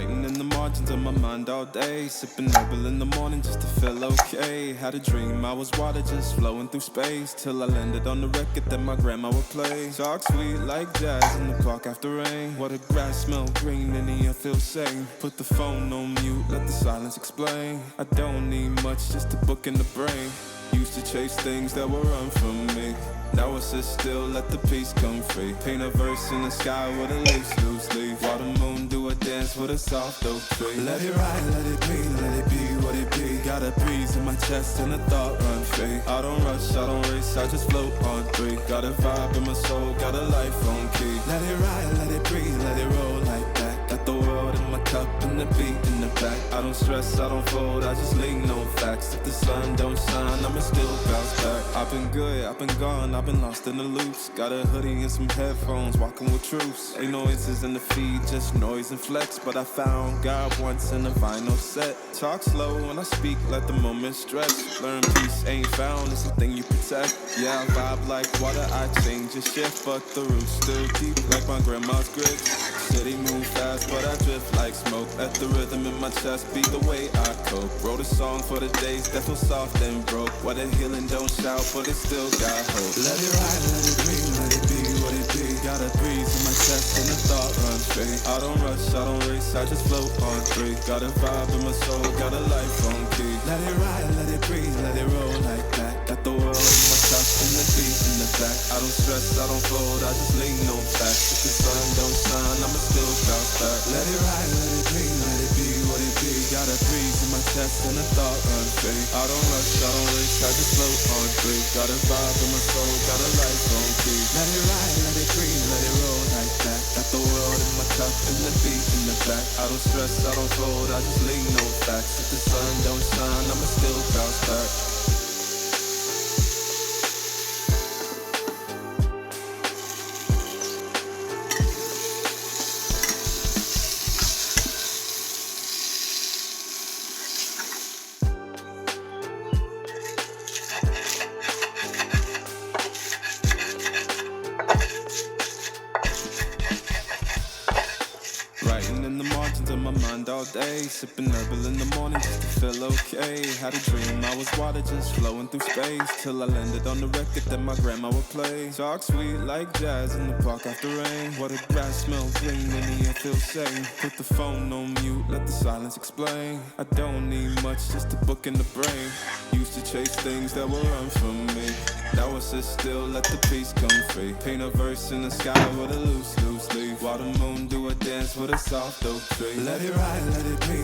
Writing in the margins of my mind all day, sipping herbal in the morning just to feel okay. Had a dream I was water just flowing through space, till I landed on the record that my grandma would play. Talk sweet like jazz in the park after rain. What the grass smell green and the air feels sane. Put the phone on mute, let the silence explain. I don't need much, just a book in the brain. Used to chase things that would run from me. Now I sit still, let the peace come free. Paint a verse in the sky with a loose leaf. While the moon do a dance with a soft oak tree. Let it ride, let it be what it be. Got a breeze in my chest and a thought run free. I don't rush, I don't race, I just float on three. Got a vibe in my soul, got a life on key. Let it ride, let it breathe, let it roll like that. Got the world in my cup and the beat in the back. I don't stress, I don't fold, I just lean on facts. If the sun don't shine, I'ma still bounce back. I've been good, I've been gone, I've been lost in the loops. Got a hoodie and some headphones, walking with troops. Ain't no answers in the feed, just noise and flex. But I found God once in a vinyl set. Talk slow when I speak, let the moment stretch. Learn peace ain't found, it's a thing you protect. Yeah, I vibe like water, I change and shift. But the roots still deep, like my grandma's grits. City move fast, but I drift like smoke. Let the rhythm in my chest be the way I cope. Wrote a song for the days that feel soft and broke. What a healing don't shout, but it still got hope. Let it ride, let it breathe, let it be what it be. Got a breeze in my chest and a thought run straight. I don't rush, I don't race, I just float on three. Got a vibe in my soul, got a life on key. Let it ride, let it breathe, let it roll like that. Got the world in my cup and the beat in the back. I don't stress, I don't fold, I just lean on facts. If the sun don't shine, I'ma still bounce back. Let it ride, let it breathe, let it be what it be. Got a breeze in my chest and a thought run straight. I don't rush, I don't race, I just float on three. Got a vibe in my soul, got a life on key. Let it ride, let it breathe, let it roll like that. Got the world in my cup and the beat in the back. I don't stress, I don't fold, I just lean on facts. If the sun don't shine, I'ma still bounce back. Writing in the margins of my mind all day, sipping herbal in the morning just to feel okay. Had a dream I was water just flowing through space, till I landed on the record that my grandma would play. Talk sweet like jazz in the park after rain. What the grass smell green and the air feels sane. Put the phone on mute, let the silence explain. I don't need much, just a book in the brain. Used to chase things that would run from me. Now I sit still, let the peace come free. Paint a verse in the sky with a loose leaf. While the moon do a dance with a soft oak tree. Let it ride, let it be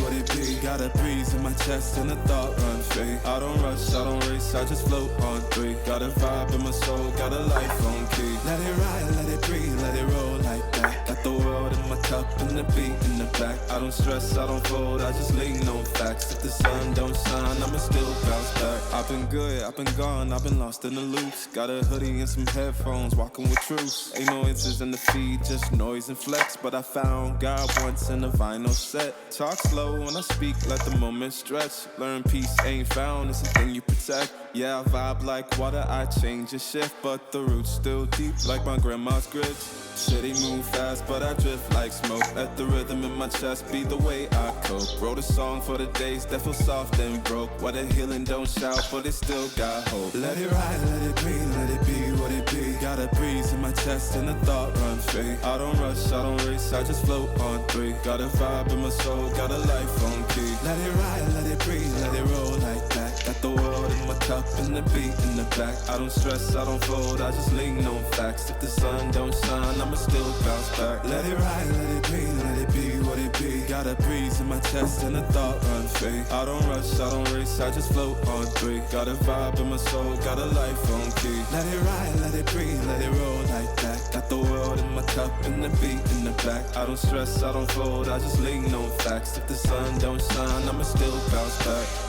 what it be. Got a breeze in my chest and a thought run free. I don't rush, I don't race, I just float on three. Got a vibe in my soul, got a life on key. Let it ride, let it breathe, let it roll like that. Got the world in my cup and the beat in the back. I don't stress, I don't fold, I just lean on facts. If the sun don't shine, I'ma still bounce back. I've been good, I've been gone, I've been lost in the loops. Got a hoodie and some headphones, walking with troops. Ain't no answers in the feed, just noise and flex. But I found God once in a vinyl set. Talk slow when I speak, let the moment stretch. Learn peace ain't found, it's a thing you protect. Yeah, I vibe like water, I change and shift. But the roots still deep, like my grandma's grits. City move fast, but I drift like smoke. Let the rhythm in my chest be the way I cope. Wrote a song for the days that feel soft and broke. What a healing don't shout, but it still got hope. Let it ride, let it breathe, let it be what it be. Got a breeze in my chest and a thought run straight. I don't rush, I don't race, I just float on three. Got a vibe in my soul, got a life on key. Let it ride, let it breathe, let it roll like that. Got the world in my cup and the beat in the back. I don't stress, I don't fold, I just lean on facts. If the sun don't shine, I'ma still bounce back. Let it ride, let it breathe, let it be what it be. Got a breeze in my chest and a thought run free. I don't rush, I don't race, I just float on three. Got a vibe in my soul, got a life on key. Let it ride, let it breathe, let it roll like that. Got the world in my cup and the beat in the back. I don't stress, I don't fold, I just lean on facts. If the sun don't shine, I'ma still bounce back.